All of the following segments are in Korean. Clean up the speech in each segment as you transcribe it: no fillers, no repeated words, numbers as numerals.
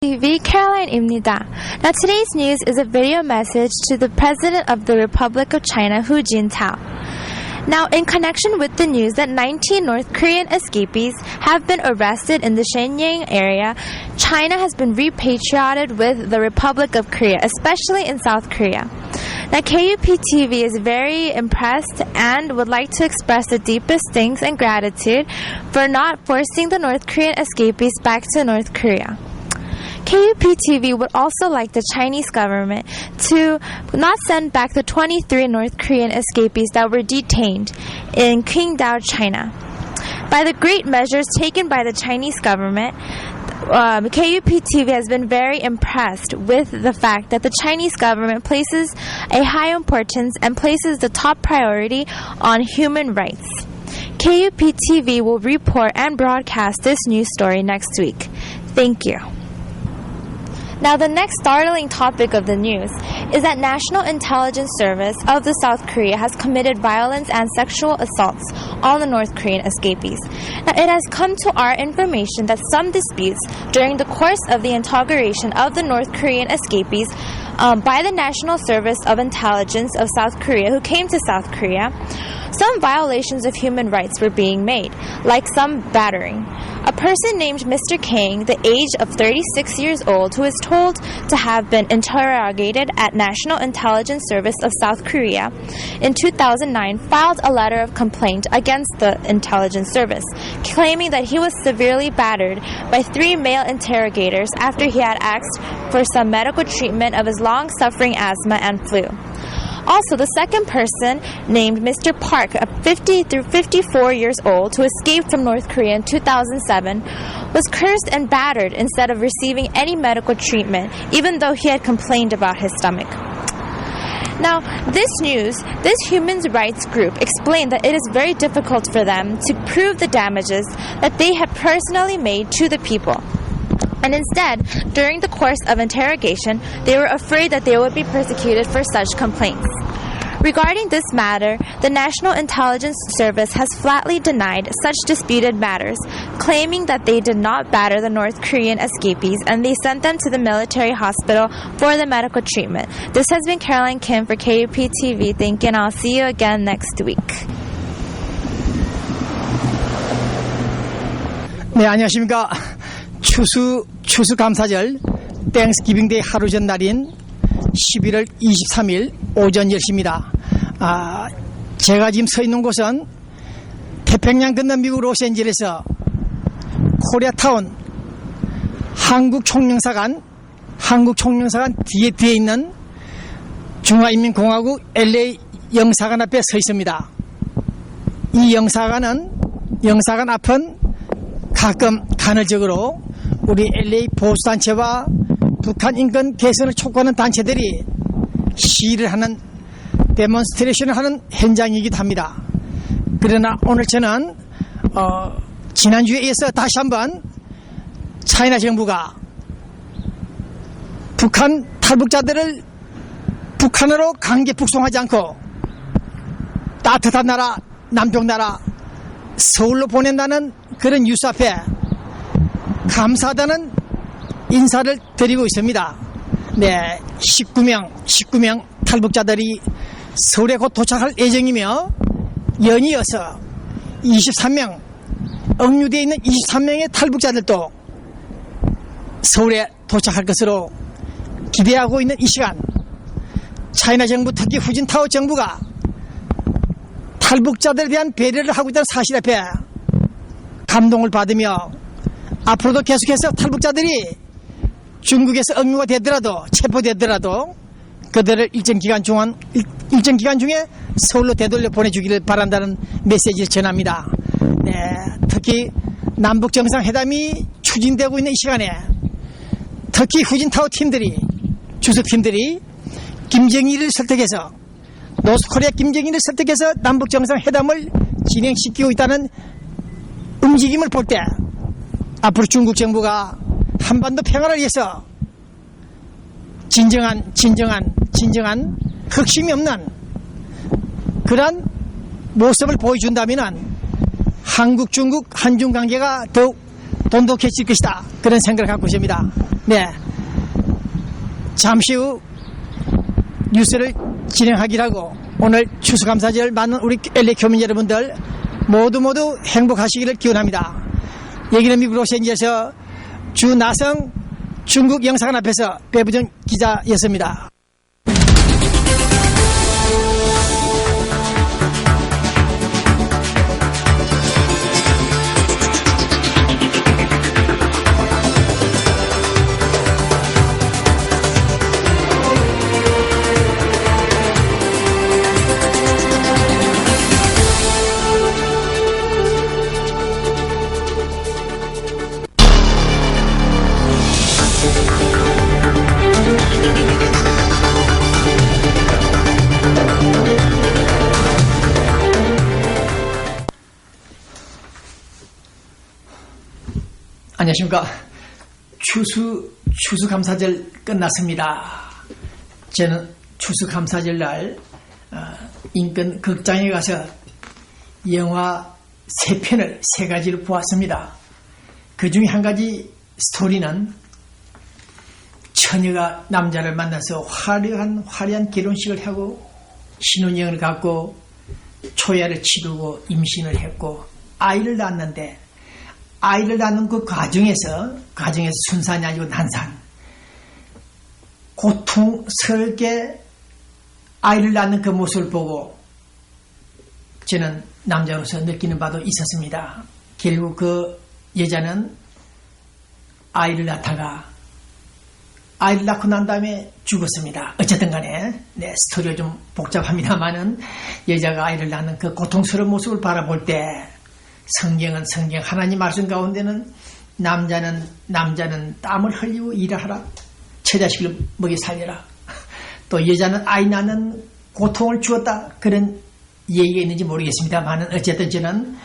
TV, Caroline입니다. Now today's news is a video message to the President of the Republic of China, Hu Jintao. Now, in connection with the news that 19 North Korean escapees have been arrested in the Shenyang area, China has been repatriated with the Republic of Korea, especially in South Korea. Now, KUPTV is very impressed and would like to express the deepest thanks and gratitude for not forcing the North Korean escapees back to North Korea. KUPTV would also like the Chinese government to not send back the 23 North Korean escapees that were detained in Qingdao, China. By the great measures taken by the Chinese government, KUPTV has been very impressed with the fact that the Chinese government places a high importance and places the top priority on human rights. KUPTV will report and broadcast this news story next week. Thank you. Now, the next startling topic of the news is that National Intelligence Service of the South Korea has committed violence and sexual assaults on the North Korean escapees. Now, it has come to our information that some disputes during the course of the inauguration of the North Korean escapees by the National Service of Intelligence of South Korea, who came to South Korea, some violations of human rights were being made, like some battering. A person named Mr. Kang, the age of 36 years old, who is told to have been interrogated at National Intelligence Service of South Korea in 2009, filed a letter of complaint against the intelligence service, claiming that he was severely battered by 3 male interrogators after he had asked for some medical treatment of his long-suffering asthma and flu. Also, the second person, named Mr. Park, a 50 through 54 years old, who escaped from North Korea in 2007, was cursed and battered instead of receiving any medical treatment, even though he had complained about his stomach. Now, this human rights group explained that it is very difficult for them to prove the damages that they had personally made to the people. And instead, during the course of interrogation, they were afraid that they would be persecuted for such complaints. Regarding this matter, the National Intelligence Service has flatly denied such disputed matters, claiming that they did not batter the North Korean escapees and they sent them to the military hospital for the medical treatment. This has been Caroline Kim for KUPTV. Thank you, and I'll see you again next week. 네, 안녕하십니까. 추수감사절 땡스기빙데이 하루 전 날인 11월 23일 오전 10시입니다. 제가 지금 서 있는 곳은 태평양 건너 미국 로스앤젤레스 코리아타운 한국총영사관 뒤에 있는 중화인민공화국 LA 영사관 앞에 서 있습니다. 이 영사관 앞은 가끔 간헐적으로 우리 LA 보수단체와 북한 인권 개선을 촉구하는 단체들이 시위를 하는 데몬스트레이션을 하는 현장이기도 합니다. 그러나 오늘 저는 지난주에 이어서 다시 한번 차이나 정부가 북한 탈북자들을 북한으로 강제 북송하지 않고 따뜻한 나라, 남쪽 나라 서울로 보낸다는 그런 뉴스 앞에 감사하다는 인사를 드리고 있습니다. 네, 19명 탈북자들이 서울에 곧 도착할 예정이며 연이어서 23명, 억류되어 있는 23명의 탈북자들도 서울에 도착할 것으로 기대하고 있는 이 시간, 차이나 정부, 특히 후진타오 정부가 탈북자들에 대한 배려를 하고 있다는 사실 앞에 감동을 받으며 앞으로도 계속해서 탈북자들이 중국에서 억류가 되더라도 체포되더라도 그들을 일정 기간 중에 서울로 되돌려 보내주기를 바란다는 메시지를 전합니다. 네, 특히 남북 정상회담이 추진되고 있는 이 시간에 특히 후진타오 팀들이 주석팀들이 김정일을 설득해서 노스코리아 김정일을 설득해서 남북 정상회담을 진행시키고 있다는 움직임을 볼 때 앞으로 중국 정부가 한반도 평화를 위해서 진정한 흑심이 없는 그런 모습을 보여준다면 한국, 중국, 한중 관계가 더욱 돈독해질 것이다. 그런 생각을 갖고 있습니다. 네. 잠시 후 뉴스를 진행하기로 하고 오늘 추수감사절 맞는 우리 LA 교민 여러분들 모두 행복하시기를 기원합니다. 여기는 미국 로스앤젤레스 주나성 중국 영사관 앞에서 배부정 기자였습니다. 안녕하십니까. 추수감사절 끝났습니다. 저는 추수감사절 날 인근 극장에 가서 영화 3편을 3가지를 보았습니다. 그 중에 한 가지 스토리는 처녀가 남자를 만나서 화려한 결혼식을 하고 신혼여행을 갖고 초야를 치르고 임신을 했고 아이를 낳았는데 아이를 낳는 그 과정에서 순산이 아니고 난산, 고통스럽게 아이를 낳는 그 모습을 보고 저는 남자로서 느끼는 바도 있었습니다. 결국 그 여자는 아이를 낳고 난 다음에 죽었습니다. 어쨌든 간에 스토리가 좀 복잡합니다만은 여자가 아이를 낳는 그 고통스러운 모습을 바라볼 때 성경 하나님 말씀 가운데는 남자는 땀을 흘리고 일하라, 처자식을 먹여 살려라, 또 여자는 아이 낳는 고통을 주었다, 그런 얘기가 있는지 모르겠습니다만 어쨌든 저는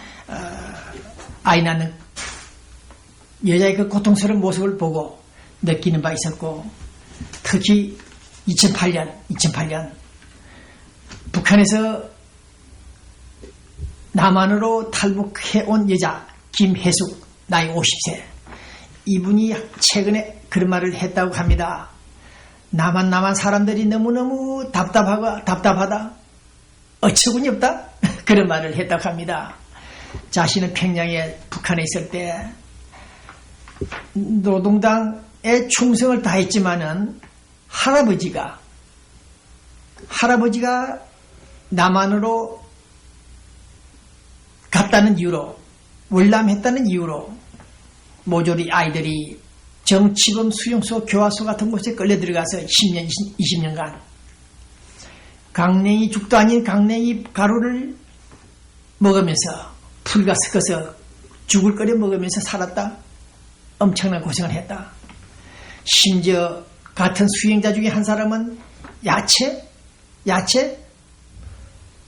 아이 낳는 여자의 그 고통스러운 모습을 보고 느끼는 바 있었고, 특히 2008년 북한에서 남한으로 탈북해온 여자 김혜숙, 나이 50세, 이분이 최근에 그런 말을 했다고 합니다. 남한 사람들이 너무너무 답답하다, 어처구니 없다, 그런 말을 했다고 합니다. 자신은 평양에 북한에 있을 때 노동당에 충성을 다했지만은 할아버지가 남한으로 갔다는 이유로, 월남했다는 이유로 모조리 아이들이 정치범 수용소, 교화소 같은 곳에 끌려 들어가서 10년, 20년간 강냉이 죽도 아닌 강냉이 가루를 먹으면서 풀과 섞어서 죽을 끓여 먹으면서 살았다. 엄청난 고생을 했다. 심지어 같은 수행자 중에 한 사람은 야채,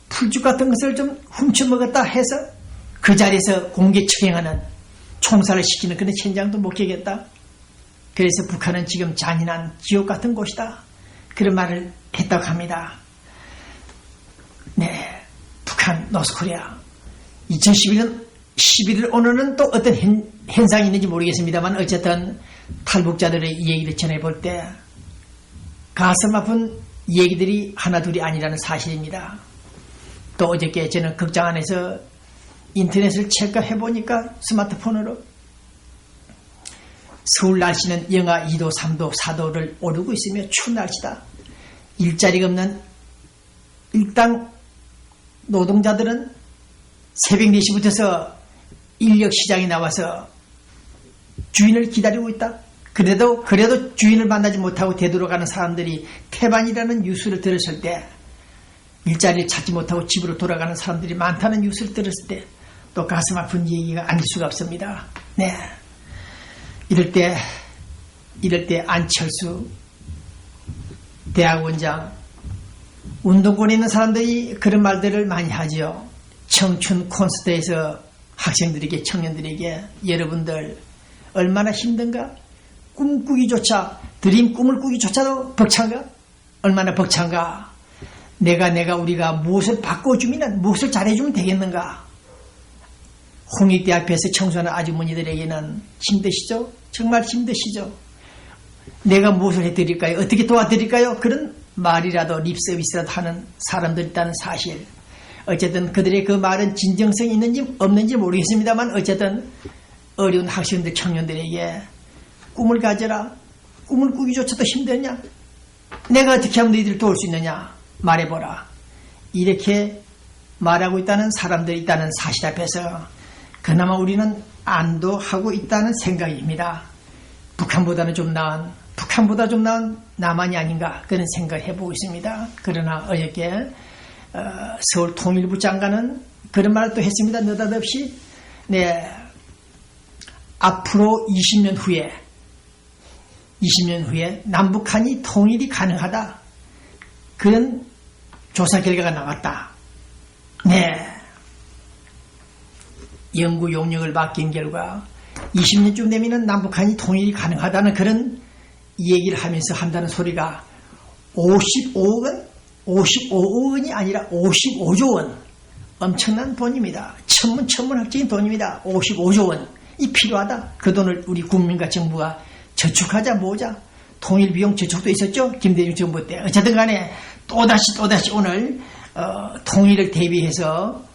풀죽 같은 것을 좀 훔쳐먹었다 해서 그 자리에서 공개 처형하는, 총살을 시키는 그런 현장도 목격했다. 그래서 북한은 지금 잔인한 지옥 같은 곳이다, 그런 말을 했다고 합니다. 네, 북한 노스코리아 2011년 11월 오늘은 또 어떤 현상이 있는지 모르겠습니다만 어쨌든 탈북자들의 얘기를 전해볼 때 가슴 아픈 얘기들이 하나둘이 아니라는 사실입니다. 또 어저께 저는 극장 안에서 인터넷을 체크해보니까 스마트폰으로 서울 날씨는 영하 2도, 3도, 4도를 오르고 있으며 추운 날씨다. 일자리가 없는 일당 노동자들은 새벽 4시부터서 인력시장에 나와서 주인을 기다리고 있다. 그래도 주인을 만나지 못하고 되돌아가는 사람들이 태반이라는 뉴스를 들었을 때, 일자리를 찾지 못하고 집으로 돌아가는 사람들이 많다는 뉴스를 들었을 때 또 가슴 아픈 얘기가 아닐 수가 없습니다. 네, 이럴 때 안철수 대학원장, 운동권에 있는 사람들이 그런 말들을 많이 하죠. 청춘 콘서트에서 학생들에게, 청년들에게 여러분들 얼마나 힘든가? 꿈꾸기조차, 드림 꿈을 꾸기조차도 벅찬가? 얼마나 벅찬가? 우리가 무엇을 바꿔주면, 무엇을 잘해주면 되겠는가? 홍익대 앞에서 청소하는 아주머니들에게는 힘드시죠? 정말 힘드시죠? 내가 무엇을 해드릴까요? 어떻게 도와드릴까요? 그런 말이라도 립서비스라도 하는 사람들이 있다는 사실. 어쨌든 그들의 그 말은 진정성이 있는지 없는지 모르겠습니다만 어쨌든 어려운 학생들, 청년들에게 꿈을 가져라. 꿈을 꾸기조차도 힘드냐? 내가 어떻게 하면 너희들을 도울 수 있느냐? 말해보라. 이렇게 말하고 있다는 사람들이 있다는 사실 앞에서 그나마 우리는 안도하고 있다는 생각입니다. 북한보다 좀 나은 남한이 아닌가 그런 생각을 해보고 있습니다. 그러나 어저께 서울 통일부 장관은 그런 말을 또 했습니다. 느닷없이 앞으로 20년 후에 남북한이 통일이 가능하다. 그런 조사 결과가 나왔다. 연구 용역을 맡긴 결과 20년쯤 되면 남북한이 통일이 가능하다는 그런 얘기를 하면서 한다는 소리가 55억 원이 아니라 55조 원. 엄청난 돈입니다. 천문학적인 돈입니다. 55조 원이 필요하다. 그 돈을 우리 국민과 정부가 저축하자 뭐자. 통일 비용 저축도 있었죠. 김대중 정부 때. 어쨌든 간에 또다시 오늘 통일을 대비해서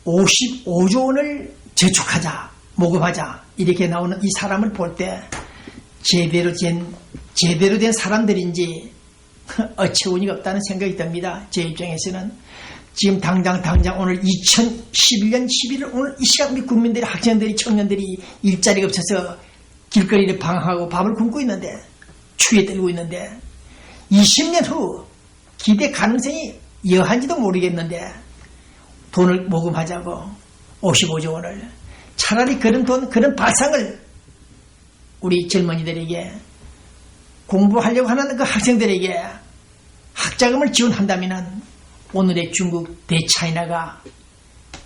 55조 원을 저축하자. 모금하자. 이렇게 나오는 이 사람을 볼 때 제대로 된 사람들인지 어처구니가 없다는 생각이 듭니다. 제 입장에서는 지금 당장 오늘 2011년 11월 오늘 이 시간 우리 국민들이 학생들이 청년들이 일자리가 없어서 길거리를 방황하고 밥을 굶고 있는데 추위에 떨고 있는데 20년 후 기대 가능성이 여한지도 모르겠는데 돈을 모금하자고 55조 원을 차라리 그런 돈 그런 발상을 우리 젊은이들에게 공부하려고 하는 그 학생들에게 학자금을 지원한다면 오늘의 중국 대차이나가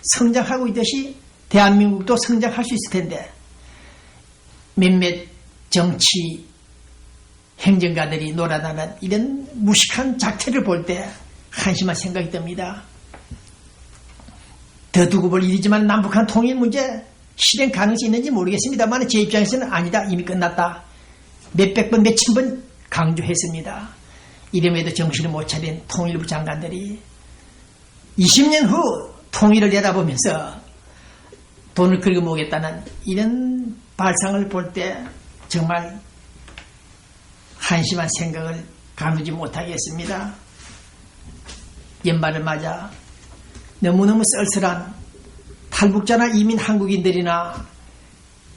성장하고 있듯이 대한민국도 성장할 수 있을 텐데 몇몇 정치 행정가들이 놀아나는 이런 무식한 작태를 볼 때 한심한 생각이 듭니다. 더 두고 볼 일이지만 남북한 통일 문제 실행 가능성이 있는지 모르겠습니다만 제 입장에서는 아니다. 이미 끝났다. 몇백 번, 몇천 번 강조했습니다. 이름에도 정신을 못 차린 통일부 장관들이 20년 후 통일을 내다보면서 돈을 긁어모으겠다는 이런 발상을 볼 때 정말 한심한 생각을 가누지 못하겠습니다. 연말을 맞아 너무너무 쓸쓸한 탈북자나 이민 한국인들이나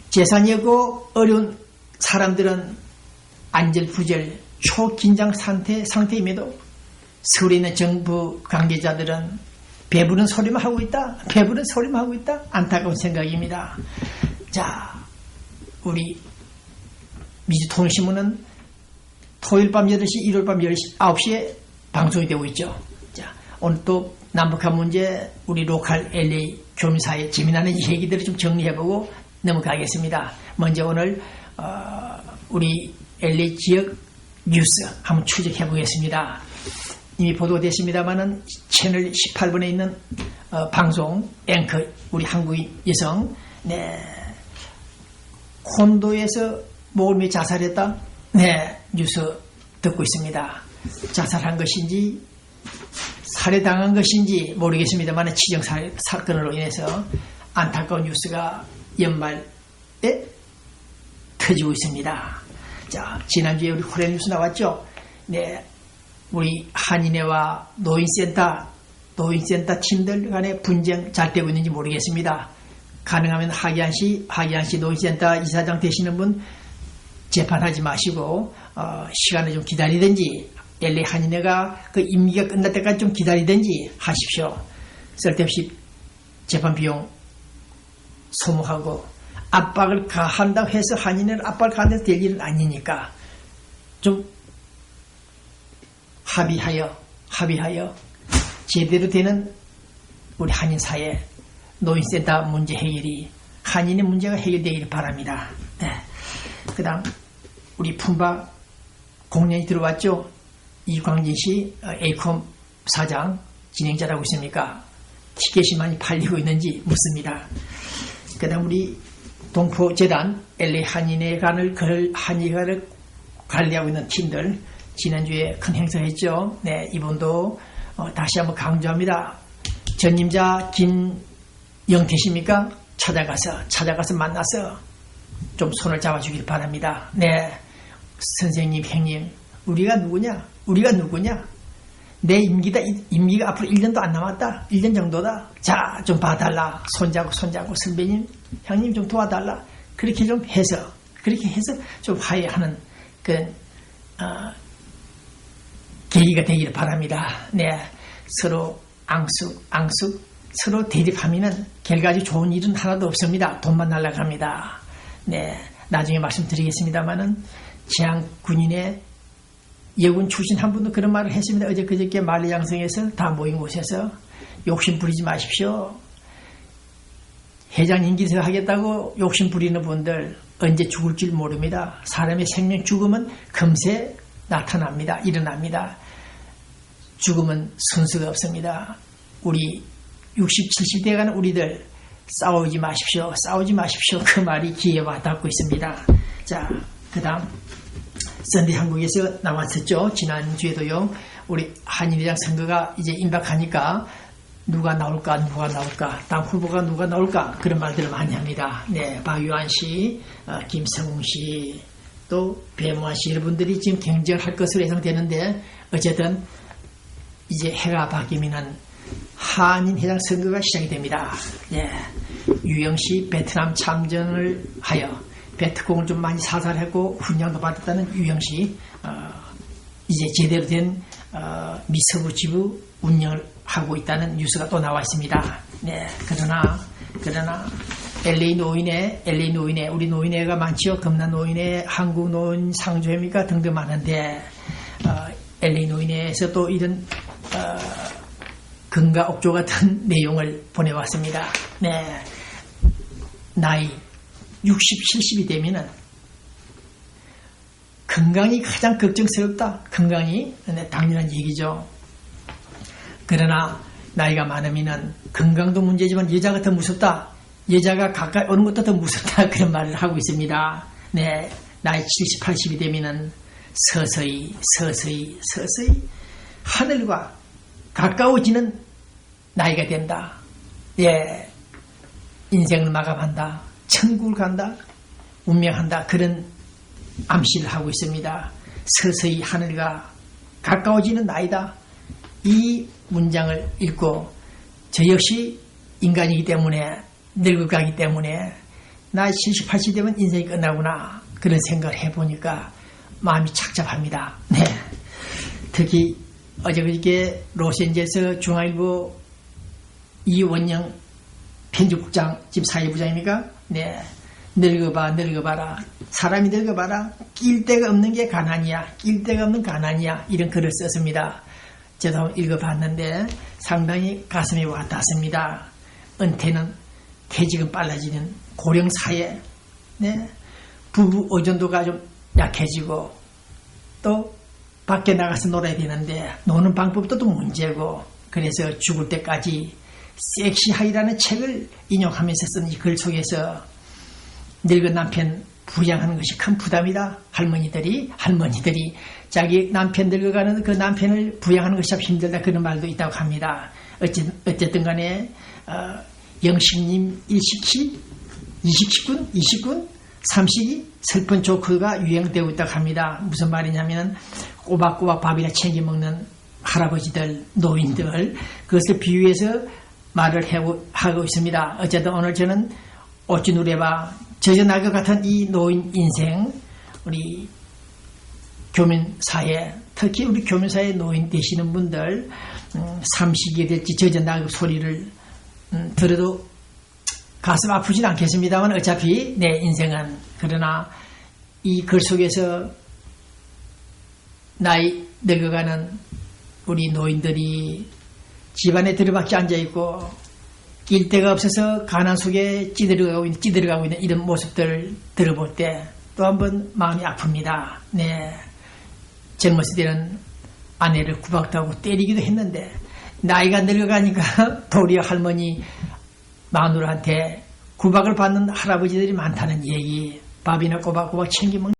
재산이 없고 어려운 사람들은 안절부절 초긴장 상태임에도 서울에 있는 정부 관계자들은 배부른 소리만 하고 있다. 안타까운 생각입니다. 자, 우리 미주통신문은 토요일 밤 8시, 일요일 밤 9시에 방송이 되고 있죠. 자, 오늘 또 남북한 문제 우리 로컬 LA 교민사의 재미나는 얘기들을 좀 정리해보고 넘어가겠습니다. 먼저 오늘 우리 LA 지역 뉴스 한번 추적해보겠습니다. 이미 보도됐습니다만은 채널 18번에 있는 방송 앵커 우리 한국인 여성 콘도에서 목을 매 자살했다. 뉴스 듣고 있습니다. 자살한 것인지 살해당한 것인지 모르겠습니다만 치정 사건으로 인해서 안타까운 뉴스가 연말에 터지고 있습니다. 자, 지난주에 우리 호래 뉴스 나왔죠? 우리 한인회와 노인센터 팀들 간의 분쟁 잘 되고 있는지 모르겠습니다. 가능하면 하기한시 노인센터 이사장 되시는 분 재판하지 마시고 시간을 좀 기다리든지 LA 한인회가 그 임기가 끝날 때까지 좀 기다리든지 하십시오. 쓸데없이 재판 비용 소모하고 압박을 가한다고 해서 한인회를 압박을 가한다고 될 일은 아니니까 좀 합의하여 제대로 되는 우리 한인 사회 노인센터 문제 해결이 한인의 문제가 해결되기를 바랍니다. 그 다음 우리 품바 공연이 들어왔죠. 이광진 씨 에이콤 사장 진행자라고 있습니까? 티켓이 많이 팔리고 있는지 묻습니다. 그 다음 우리 동포재단 LA 한인회관을 한의회를 관리하고 있는 팀들 지난주에 큰 행사했죠. 네, 이번도 다시 한번 강조합니다. 전임자 김영태십니까? 찾아가서 만나서 좀 손을 잡아주길 바랍니다. 네, 선생님, 형님, 우리가 누구냐? 내 임기가 앞으로 1년도 안 남았다. 1년 정도다. 자, 좀 봐달라. 손잡고 선배님, 형님 좀 도와달라. 그렇게 해서 좀 화해하는 계기가 되기를 바랍니다. 네, 서로 앙숙, 서로 대립하면은 결과적으로 좋은 일은 하나도 없습니다. 돈만 날아갑니다. 네, 나중에 말씀드리겠습니다만은 지향 군인의 예군 출신 한 분도 그런 말을 했습니다. 그저께 만리장성에서 다 모인 곳에서 욕심 부리지 마십시오. 회장 임기에서 하겠다고 욕심 부리는 분들 언제 죽을 줄 모릅니다. 사람의 생명 죽음은 금세 나타납니다. 일어납니다. 죽음은 순서가 없습니다. 우리 60, 70대 가는 우리들 싸우지 마십시오. 그 말이 귀에 와닿고 있습니다. 자, 그 다음 썬데이 한국에서 나왔었죠. 지난주에도요. 우리 한인회장 선거가 이제 임박하니까 누가 나올까 다음 후보가 누가 나올까 그런 말들을 많이 합니다. 네, 박유한 씨, 김성웅 씨, 또 배모아 씨 여러분들이 지금 경쟁할 것으로 예상되는데 어쨌든 이제 해가 바뀌면은 한인회장 선거가 시작이 됩니다. 예, 유영씨 베트남 참전을 하여 베트공을 좀 많이 사살하고 훈련도 받았다는 유영씨 이제 제대로 된 미서부 지부 운영을 하고 있다는 뉴스가 또 나와 있습니다. 네, 그러나 LA 노인회 우리 노인회가 많지요. 금난 노인회, 한국 노인 상조회입니까 등등 많은데 LA 노인회에서 또 이런 금과 옥조 같은 내용을 보내왔습니다. 네, 나이 60, 70이 되면은 건강이 가장 걱정스럽다. 건강이 당연한 얘기죠. 그러나 나이가 많으면은 건강도 문제지만 여자가 더 무섭다. 여자가 가까이 오는 것도 더 무섭다. 그런 말을 하고 있습니다. 네, 나이 70, 80이 되면은 서서히 하늘과 가까워지는 나이가 된다. 예, 인생을 마감한다. 천국을 간다. 운명한다. 그런 암시를 하고 있습니다. 서서히 하늘과 가까워지는 나이다. 이 문장을 읽고 저 역시 인간이기 때문에 늙어가기 때문에 나이 70, 80 되면 인생이 끝나구나. 그런 생각을 해보니까 마음이 착잡합니다. 네, 특히 어저께 로스앤젤레스 중앙일보 이원영 편집국장 지금 사회부장입니까? 네, 늙어봐라. 사람이 늙어봐라. 낄 데가 없는 게 가난이야. 이런 글을 썼습니다. 저도 한번 읽어봤는데 상당히 가슴에 와닿습니다. 은퇴는 퇴직은 빨라지는 고령 사회, 네, 부부 의존도가 좀 약해지고 또 밖에 나가서 놀아야 되는데 노는 방법도 또 문제고 그래서 죽을 때까지 섹시하이라는 책을 인용하면서 쓴 이 글 속에서 늙은 남편 부양하는 것이 큰 부담이다. 할머니들이 자기 남편 늙어가는 그 남편을 부양하는 것이 참 힘들다. 그런 말도 있다고 합니다. 어쨌든 간에 영식님 일식시 20군 30이 슬픈 조크가 유행되고 있다고 합니다. 무슨 말이냐면 꼬박꼬박 밥이나 챙겨 먹는 할아버지들, 노인들 그것을 비유해서 말을 하고 있습니다. 어쨌든 오늘 저는 어찌 누려봐 젖어날 것 같은 이 노인 인생, 우리 교민사회, 특히 우리 교민사회 노인 되시는 분들 삼식이 될지 젖어날 소리를 들어도 가슴 아프진 않겠습니다만 어차피 내 인생은, 그러나 이 글 속에서 나이 늙어가는 우리 노인들이 집안에 들어박혀 앉아있고 낄 데가 없어서 가난 속에 찌들어가고 있는 이런 모습들을 들어볼 때 또 한번 마음이 아픕니다. 네, 젊었을 때는 아내를 구박도 하고 때리기도 했는데 나이가 늙어가니까 도리어 할머니 마누라한테 구박을 받는 할아버지들이 많다는 얘기. 밥이나 꼬박꼬박 챙겨 먹는